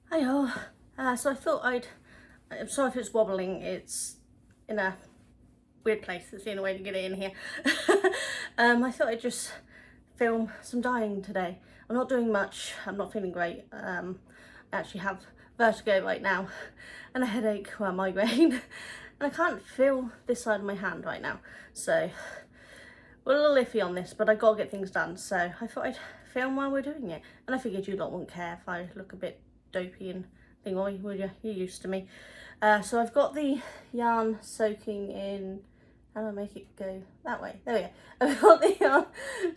Hi all. So I thought I'm sorry if it's wobbling, it's in a weird place, it's the only way to get it in here. I thought I'd just film some dyeing today. I'm not doing much, I'm not feeling great. I actually have vertigo right now and a headache, well, migraine. And I can't feel this side of my hand right now. So we're a little iffy on this, but I gotta get things done. So I thought I'd film while we're doing it. And I figured you lot wouldn't care if I look a bit dopey and thing, would you? You're used to me. So I've got the yarn soaking in, how do I make it go that way? There we go. I've got the yarn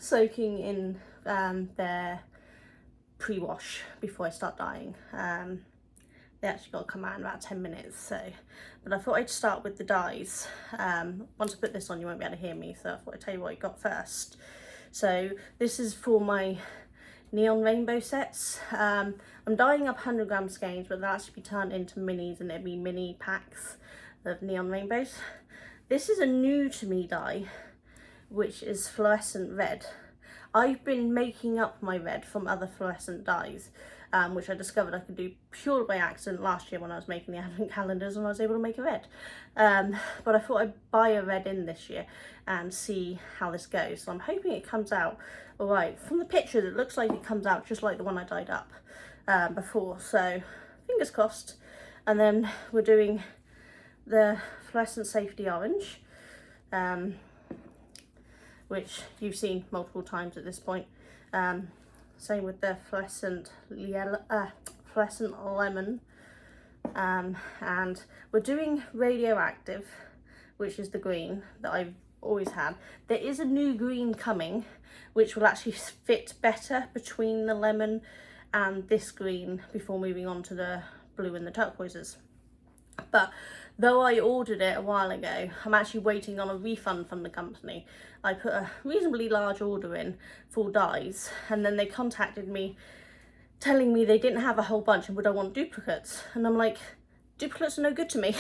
soaking in their pre-wash before I start dyeing. They actually got to come out in about 10 minutes, so, but I thought I'd start with the dyes. Once I put this on you won't be able to hear me, so I thought I'd tell you what I got first. So this is for my neon rainbow sets. I'm dyeing up 100 gram skeins, but they'll actually be turned into minis and it'll be mini packs of neon rainbows. This is a new to me dye, which is fluorescent red. I've been making up my red from other fluorescent dyes, which I discovered I could do purely by accident last year when I was making the advent calendars and I was able to make a red. But I thought I'd buy a red in this year and see how this goes. So I'm hoping it comes out all right. From the pictures, it looks like it comes out just like the one I dyed up before. So fingers crossed. And then we're doing the fluorescent safety orange, which you've seen multiple times at this point. Same with the fluorescent lemon. And we're doing radioactive, which is the green that I've always had. There is a new green coming, which will actually fit better between the lemon and this green before moving on to the blue and the turquoises. But though I ordered it a while ago, I'm actually waiting on a refund from the company. I put a reasonably large order in for dyes, and then they contacted me telling me they didn't have a whole bunch and would I want duplicates. And I'm like, duplicates are no good to me.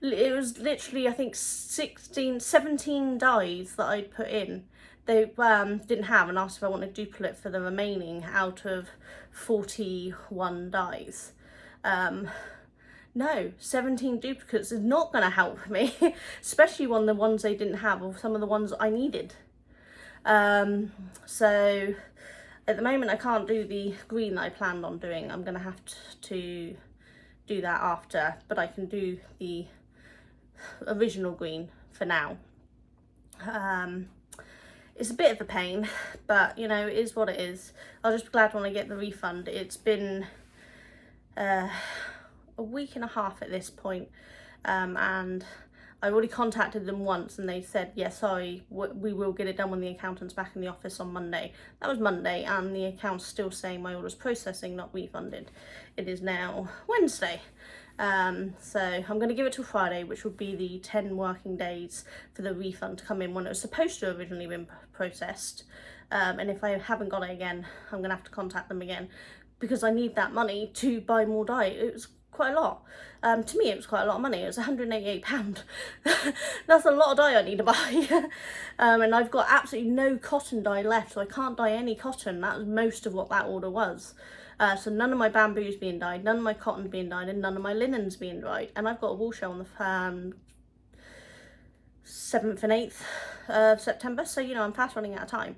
It was literally, I think 17 dyes that I'd put in. They didn't have, and asked if I wanted duplicate for the remaining out of 41 dyes. No, 17 duplicates is not going to help me, especially on the ones they didn't have or some of the ones I needed. So at the moment I can't do the green that I planned on doing. I'm going to have to do that after, but I can do the original green for now. It's a bit of a pain, but you know, it is what it is. I'll just be glad when I get the refund. It's been a week and a half at this point, and I already contacted them once and they said, yeah, sorry, we will get it done when the accountant's back in the office on Monday. That was Monday, and the account's still saying my order's processing, not refunded. It is now Wednesday. So I'm going to give it till Friday, which would be the 10 working days for the refund to come in when it was supposed to have originally been processed. And if I haven't got it again, I'm going to have to contact them again because I need that money to buy more dye. It was quite a lot. To me it was quite a lot of money. It was £188. That's a lot of dye I need to buy. And I've got absolutely no cotton dye left, so I can't dye any cotton. That was most of what that order was. So none of my bamboo's being dyed, none of my cotton's being dyed, and none of my linen's being dyed. And I've got a wool show on the 7th and 8th of September, so you know I'm fast running out of time.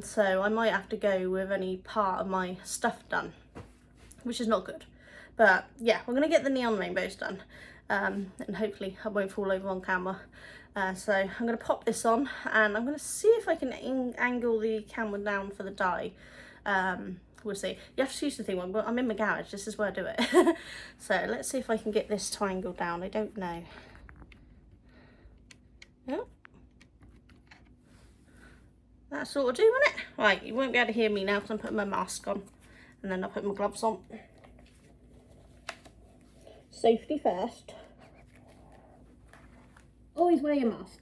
So I might have to go with only part of my stuff done, which is not good. But yeah, we're going to get the neon rainbows done, and hopefully I won't fall over on camera. So I'm going to pop this on and I'm going to see if I can angle the camera down for the dye. We'll see. You have to use the thing, but I'm in my garage, this is where I do it. So let's see if I can get this to angle down. I don't know. Yep. That sort of do, won't it? Right, you won't be able to hear me now because I'm putting my mask on, and then I'll put my gloves on. Safety first. Always wear your mask.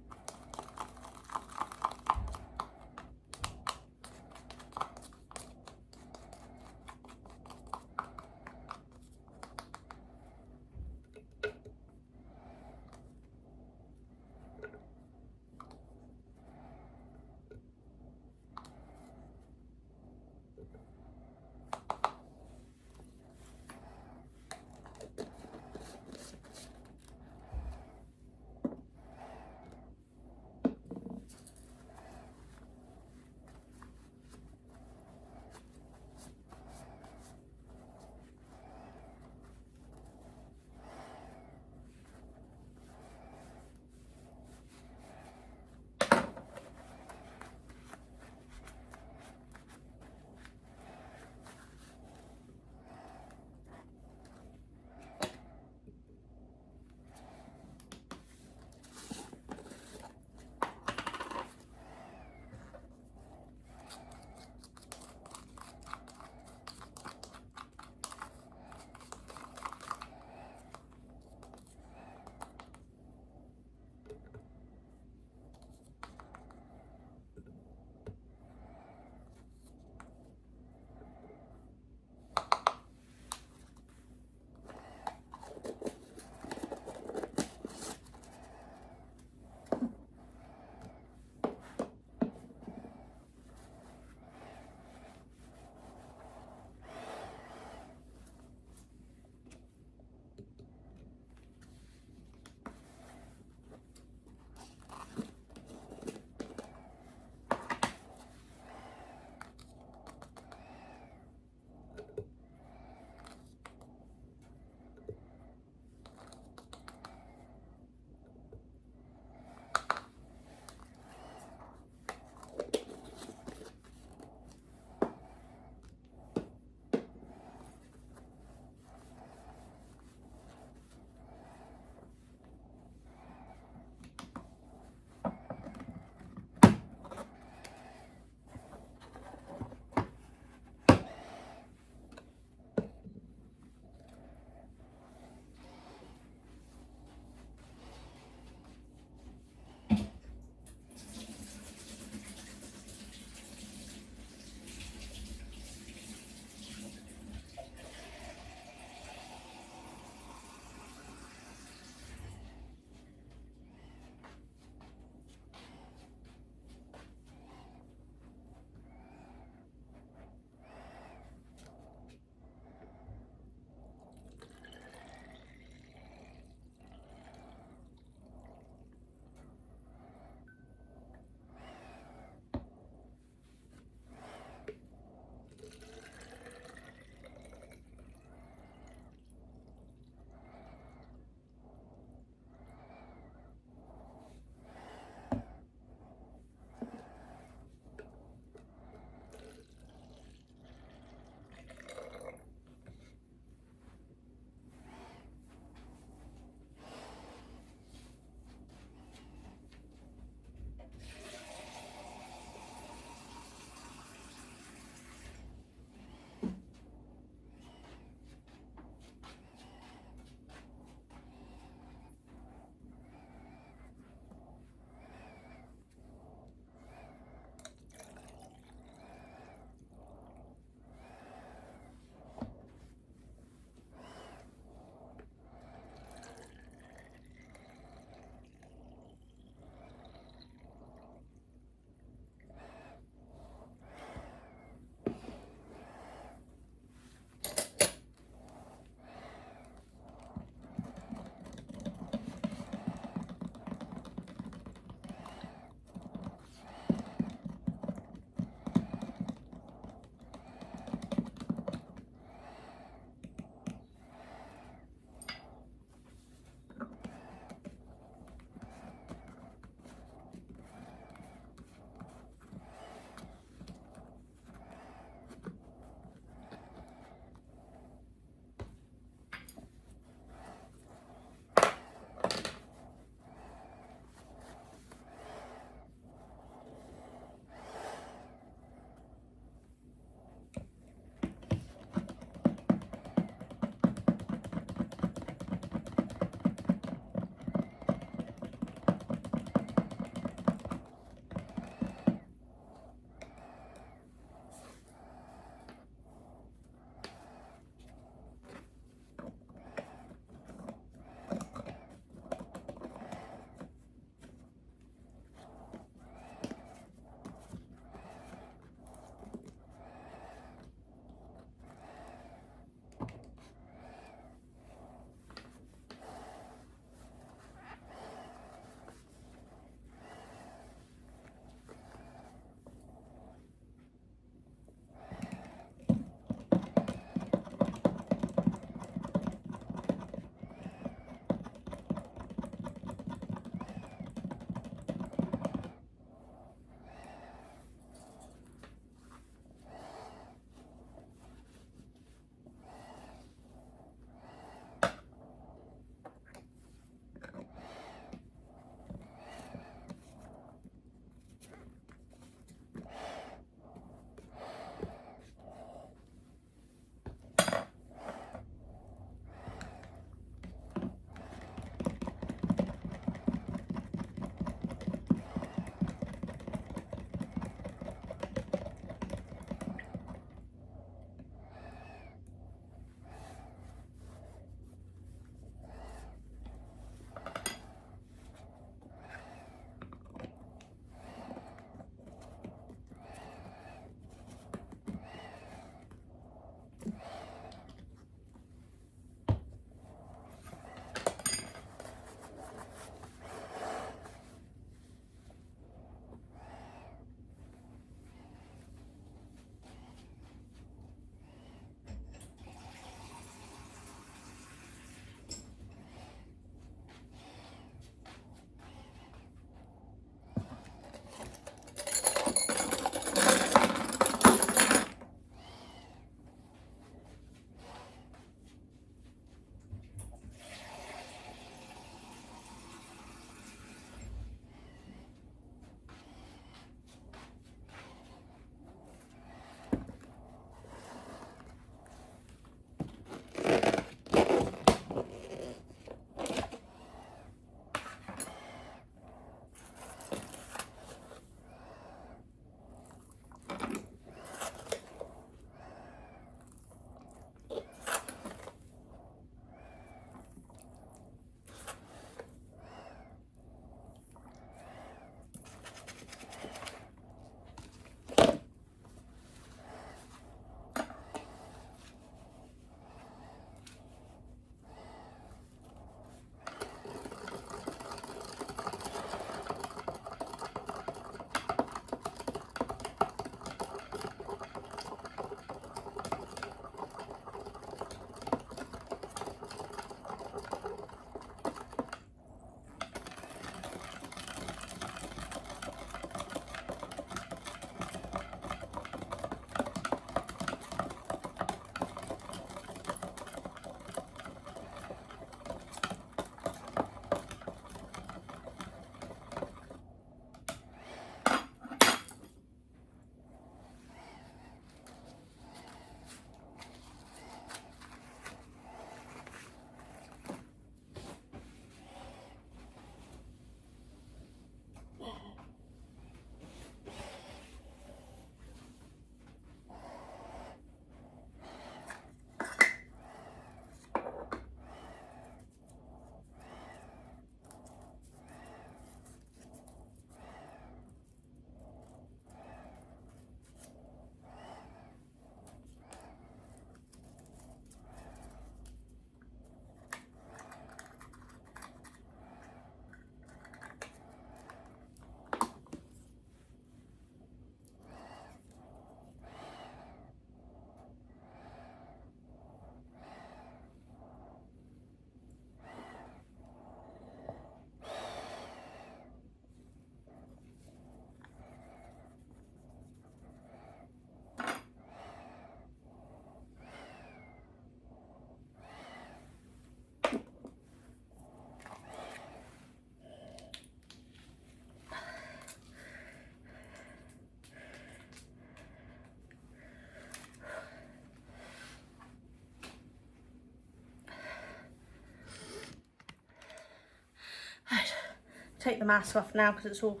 take the mask off now because it's all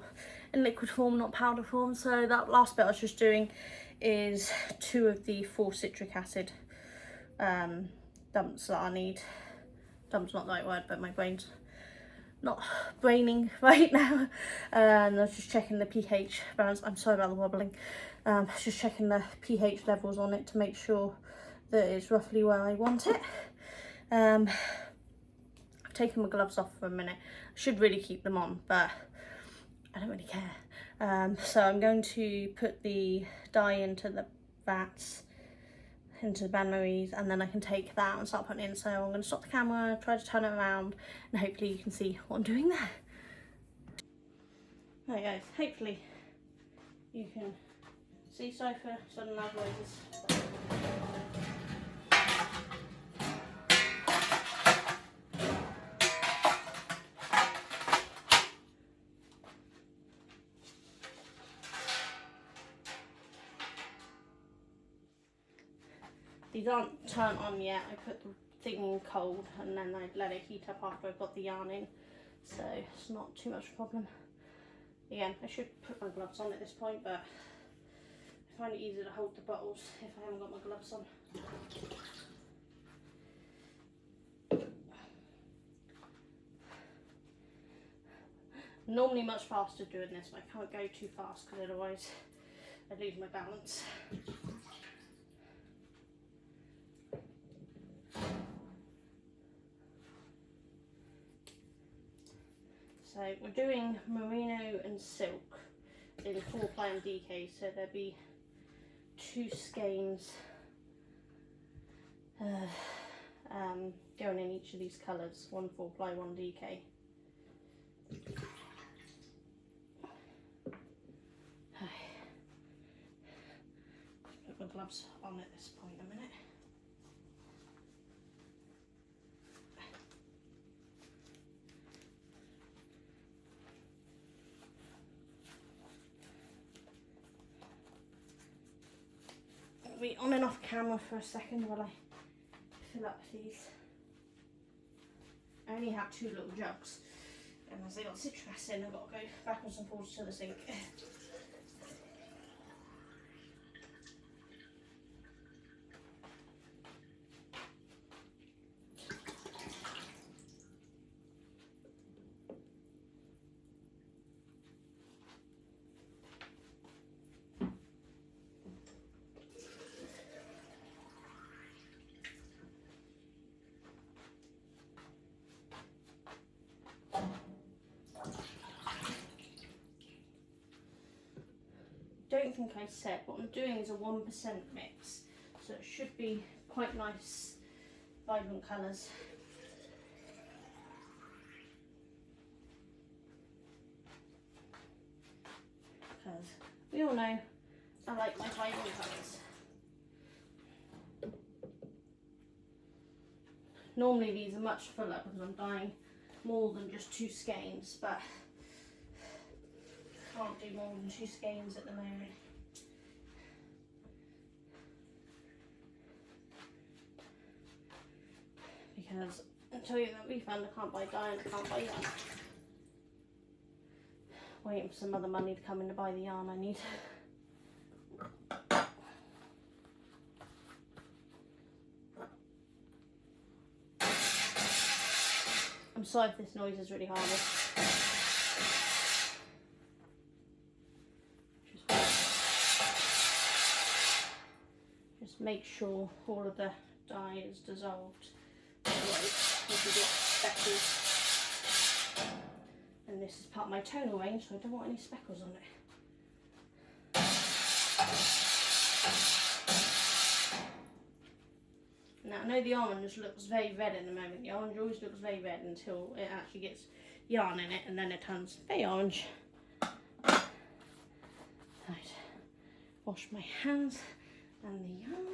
in liquid form, not powder form. So that last bit I was just doing is 2 of the 4 citric acid dumps that I need. Dump's not the right word, but my brain's not braining right now. And I was just checking the pH balance. I'm sorry about the wobbling. Just checking the pH levels on it to make sure that it's roughly where I want it. I've taken my gloves off for a minute. I should really keep them on, but I don't really care. So I'm going to put the dye into the vats, into the bain-maries, and then I can take that and start putting it in. So I'm going to stop the camera, try to turn it around, and hopefully you can see what I'm doing there. Right guys, hopefully you can see. Sorry for sudden loud noises. These aren't turned on yet. I put the thing in cold and then I let it heat up after I got the yarn in, so it's not too much of a problem. Again, I should put my gloves on at this point, but I find it easier to hold the bottles if I haven't got my gloves on. Normally much faster doing this, but I can't go too fast because otherwise I lose my balance. So we're doing merino and silk in 4-ply and DK, so there'll be 2 skeins going in each of these colours, 1 4-ply, 1 DK. Put my gloves on at this point a minute. I'll be on and off camera for a second while I fill up these. I only have 2 little jugs, and as they got citric acid in, I've got to go backwards and forwards to the sink. Don't think I said, what I'm doing is a 1% mix, so it should be quite nice, vibrant colours. Because we all know I like my vibrant colours. Normally these are much fuller because I'm dyeing more than just 2 skeins, but can't do more than 2 skeins at the moment. Because until you get that refund, I can't buy dye and I can't buy yarn. Waiting for some other money to come in to buy the yarn I need. I'm sorry if this noise is really harmless. Just make sure all of the dye is dissolved. Otherwise, you can get speckles. And this is part of my tonal range, so I don't want any speckles on it. Now I know the orange looks very red in the moment. The orange always looks very red until it actually gets yarn in it, and then it turns very orange. Right, wash my hands and the yarn.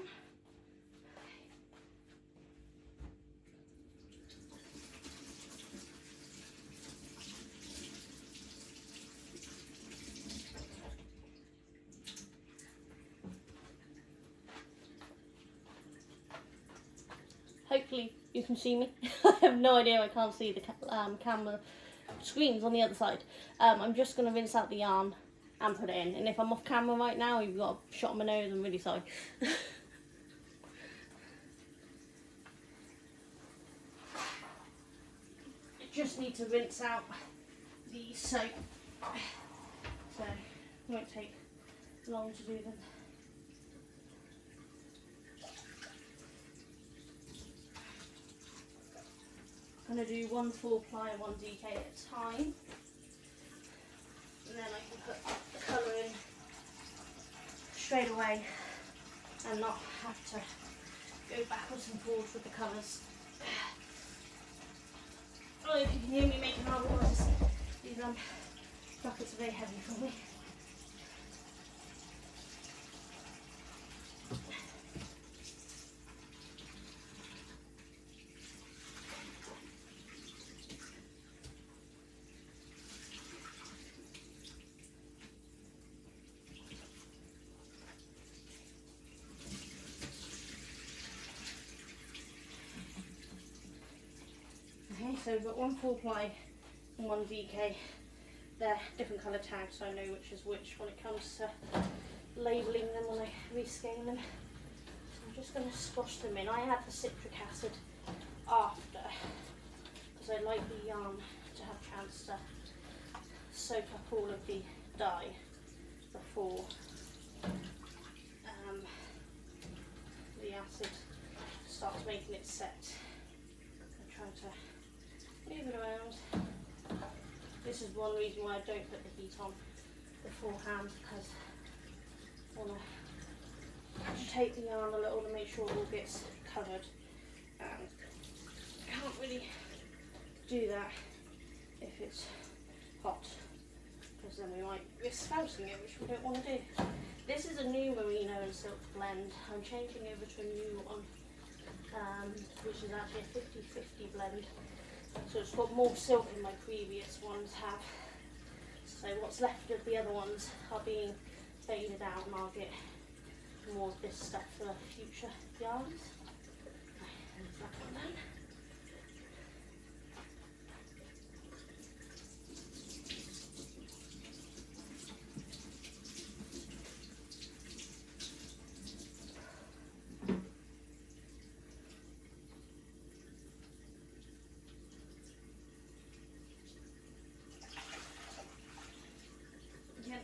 Hopefully you can see me. I have no idea, I can't see the camera screens on the other side. I'm just going to rinse out the yarn and put it in. And if I'm off camera right now, you've got a shot on my nose, I'm really sorry. Just need to rinse out the soap, so it won't take long to do them. I'm going to do 1 4-ply and 1 DK at a time, and then I can put the colour in straight away and not have to go backwards and forwards with the colours. Oh, if you can hear me making hard noises, these buckets are very heavy for me. Okay, so we've got 1 4-ply and 1 DK. They're different colour tags, so I know which is which when it comes to labelling them when I rescale them. So I'm just going to squash them in. I add the citric acid after, because I like the yarn to have a chance to soak up all of the dye before the acid starts making it set. I'm trying to move it around. This is one reason why I don't put the heat on beforehand, because I want to agitate the yarn a little to make sure it all gets covered. Can't really do that if it's hot, because then we might risk spouting it, which we don't want to do. This is a new merino and silk blend. I'm changing over to a new one, which is actually a 50-50 blend. So it's got more silk than my previous ones have. So what's left of the other ones are being faded out, and I'll get more of this stuff for future yarns. There's that one then.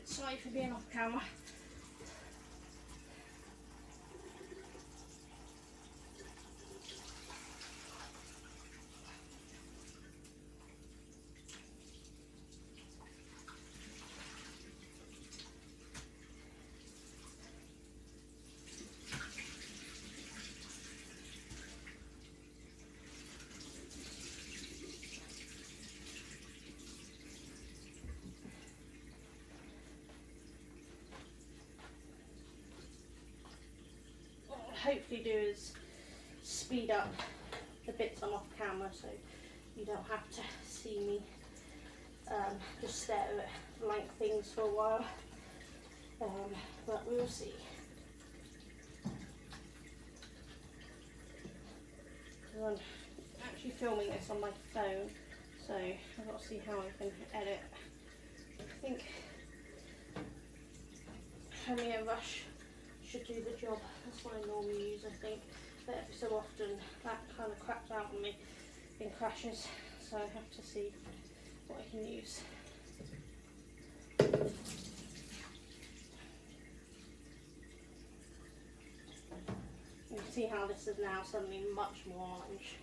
Sorry for being off camera. Hopefully do is speed up the bits I'm off camera, so you don't have to see me just stare at blank things for a while, but we'll see. I'm actually filming this on my phone, so I've got to see how I can edit. I think Premiere Rush should do the job. That's what I normally use, I think, but every so often that kind of craps out on me in crashes, so I have to see what I can use. You can see how this is now suddenly much more orange.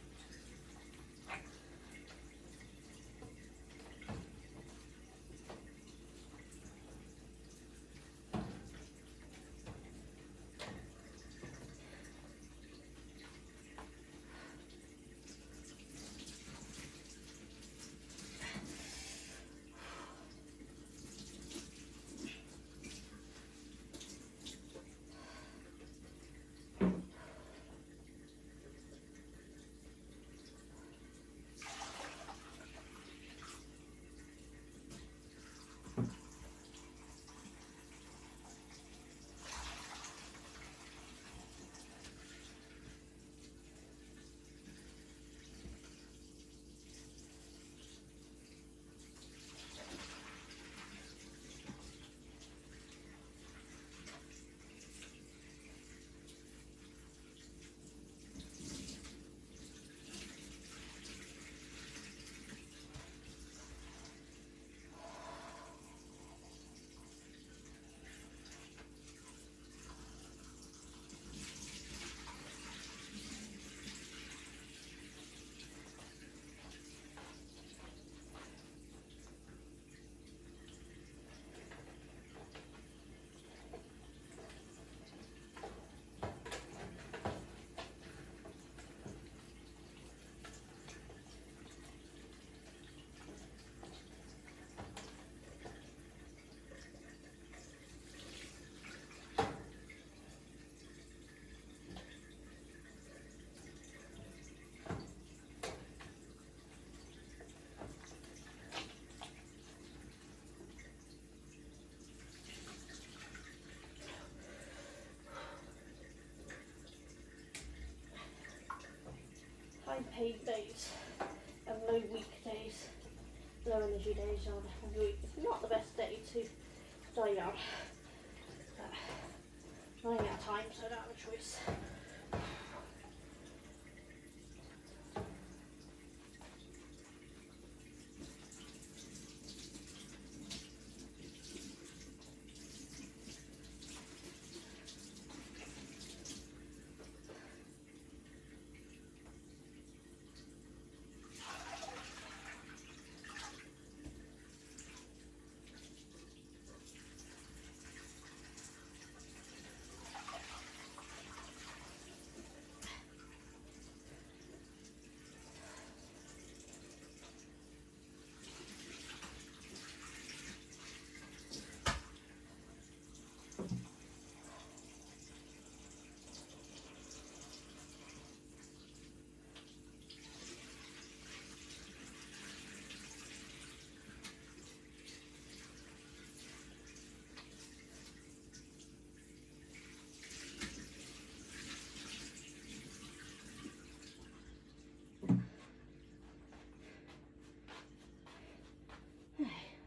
paid days and low weekdays, low energy days on every week. It's not the best day to dye yarn. Running out of time, so I don't have a choice.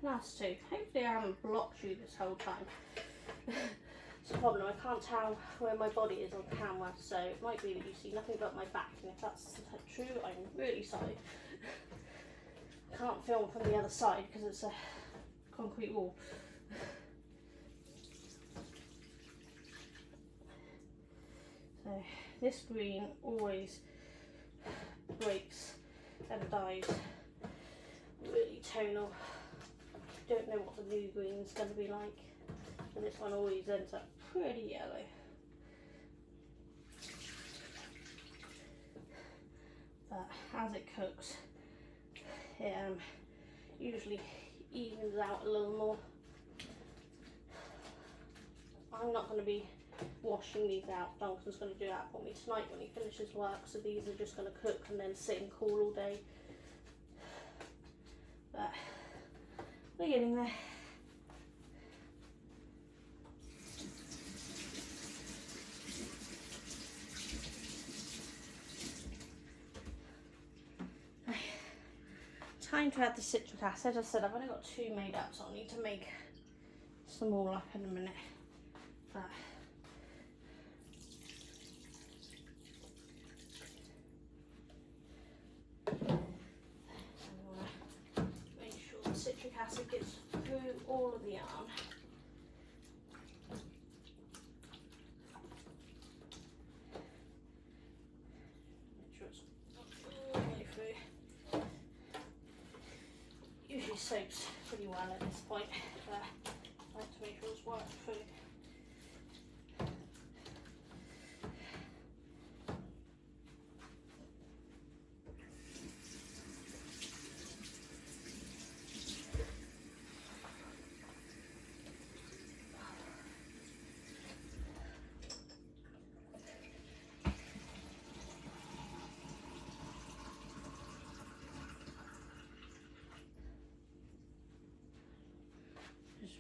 Last two. Hopefully I haven't blocked you this whole time. It's a problem, I can't tell where my body is on camera, so it might be that you see nothing but my back, and if that's true, I'm really sorry. I can't film from the other side because it's a concrete wall. So this green always breaks and dies really tonal. Don't know what the new green is going to be like, and this one always ends up pretty yellow. But as it cooks, it usually evens out a little more. I'm not going to be washing these out. Duncan's going to do that for me tonight when he finishes work, so these are just going to cook and then sit and cool all day. But we're getting there. Time to add the citric acid. As I said, I've only got 2 made up, so I'll need to make some more up in a minute. But citric acid gets through all of the yarn. Make sure it's all the way through. Usually soaks pretty well at this point, but I like to make sure it's worked through.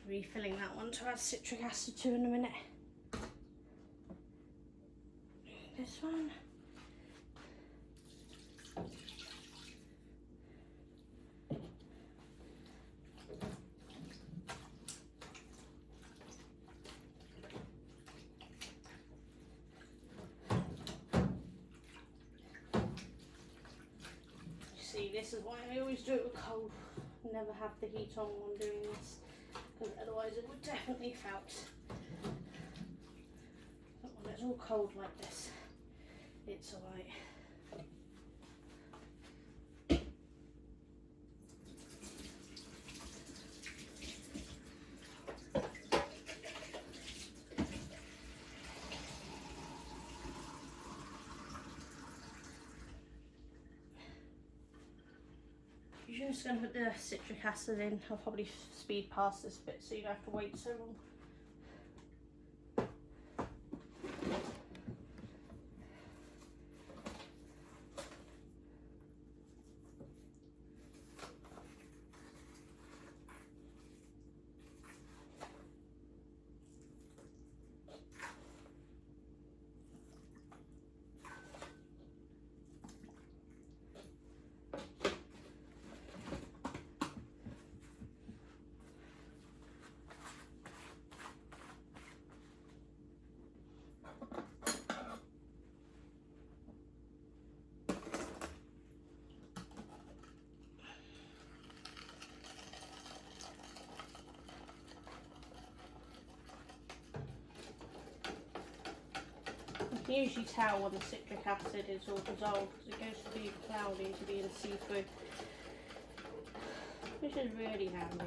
Refilling that one to add citric acid to in a minute. This one. You see, this is why I always do it with cold. Never have the heat on when doing this, because otherwise it would definitely felt. But when it's all cold like this, it's alright. You're just going to put the citric acid in. I'll probably speed past this bit so you don't have to wait so long. can usually tell when the citric acid is all dissolved because it goes from being cloudy to being see-through, which is really handy.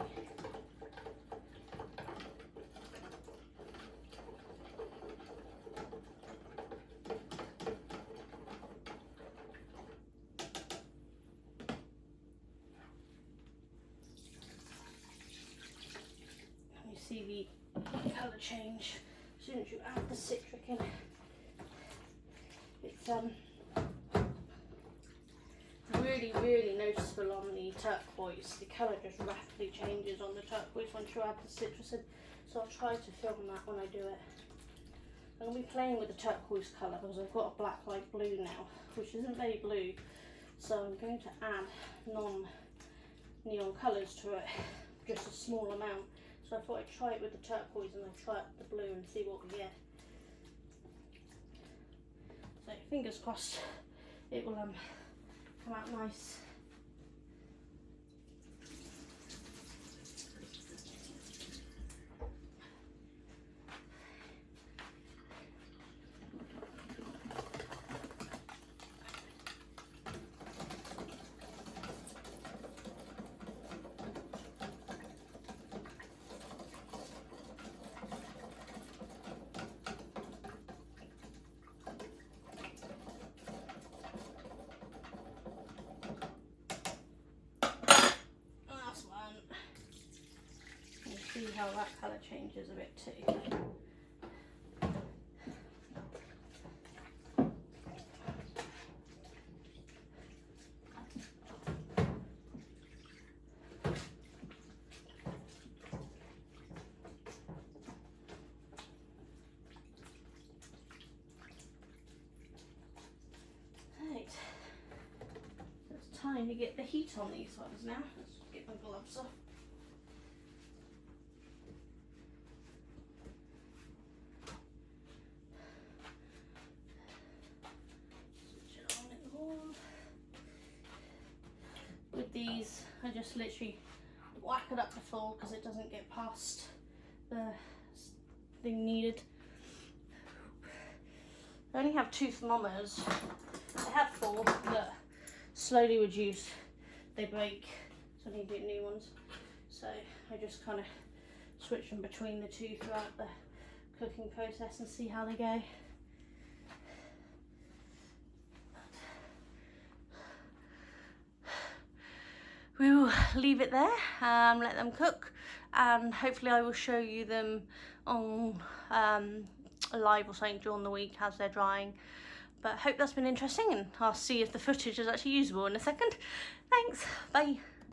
See the colour change as soon as you add the citric in. It's really noticeable on the turquoise. The colour just rapidly changes on the turquoise once you add the citrus in. So I'll try to film that when I do it. I'm going to be playing with the turquoise colour because I've got a black light blue now, which isn't very blue. So I'm going to add non-neon colours to it, just a small amount. So I thought I'd try it with the turquoise and then try it with the blue and see what we get. So fingers crossed it will come out nice. See how that colour changes a bit too. Right, so it's time to get the heat on these ones now. Let's get my gloves off. With these, I just literally whack it up to full because it doesn't get past the thing needed. I only have 2 thermometers. I had 4 that slowly reduce, they break, so I need to get new ones. So I just kind of switch them between the 2 throughout the cooking process and see how they go. We will leave it there, let them cook, and hopefully I will show you them on live or something during the week as they're drying. But I hope that's been interesting, and I'll see if the footage is actually usable in a second. Thanks, bye.